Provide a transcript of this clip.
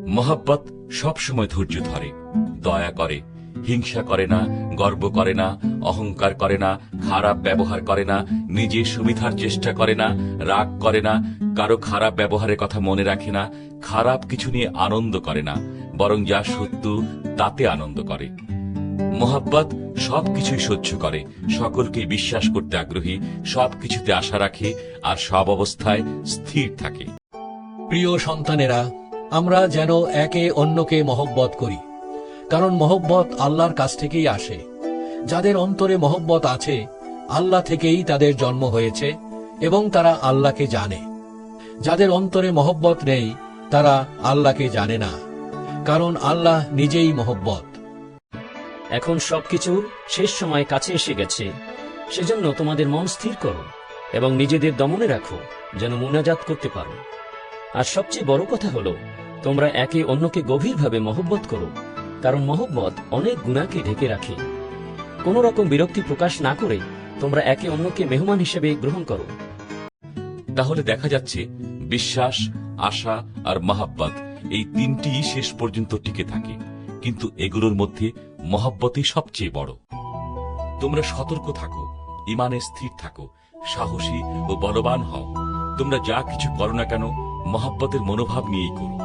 মহব্বত সবসময় ধৈর্য ধরে, দয়া করে, হিংসা করে না, গর্ব করে না, অহংকার করে না, খারাপ ব্যবহার করে না, নিজে সুবিধার চেষ্টা করে না, রাগ করে না, কারো খারাপ ব্যবহারের কথা মনে রাখে না, খারাপ কিছু নিয়ে আনন্দ করে না, বরং যা সত্য তাতে আনন্দ করে। মহব্বত সবকিছুই সহ্য করে, সকলকেই বিশ্বাস করতে আগ্রহী, সবকিছুতে আশা রাখে আর সব অবস্থায় স্থির থাকে। প্রিয় সন্তানেরা, আমরা যেন একে অন্যকে মহব্বত করি, কারণ মহব্বত আল্লাহর কাছ থেকেই আসে। যাদের অন্তরে মহব্বত আছে, আল্লাহ থেকেই তাদের জন্ম হয়েছে এবং তারা আল্লাহকে জানে। যাদের অন্তরে মহব্বত নেই, তারা আল্লাহকে জানে না, কারণ আল্লাহ নিজেই মহব্বত। এখন সবকিছুর শেষ সময় কাছে এসে গেছে, সেজন্য তোমাদের মন স্থির করো এবং নিজেদের দমনে রাখো, যেন মুনাজাত করতে পারো। আর সবচেয়ে বড় কথা হলো, তোমরা একে অন্যকে গভীরভাবে মহব্বত করো, কারণ মহব্বত অনেক গুনাহকে ঢেকে রাখে। কোনো রকম বিরক্তি প্রকাশ না করে তোমরা একে অন্যকে মেহমান হিসেবে গ্রহণ করো। তাহলে দেখা যাচ্ছে বিশ্বাস, আশা আর মহব্বত এই তিনটি শেষ পর্যন্ত টিকে থাকে, কিন্তু এগুলোর মধ্যে মহব্বতই সবচেয়ে বড়। তোমরা সতর্ক থাকো, ইমানে স্থির থাকো, সাহসী ও বলবান হও। তোমরা যা কিছু করো না কেন মহব্বতের মনোভাব নিয়েই করো।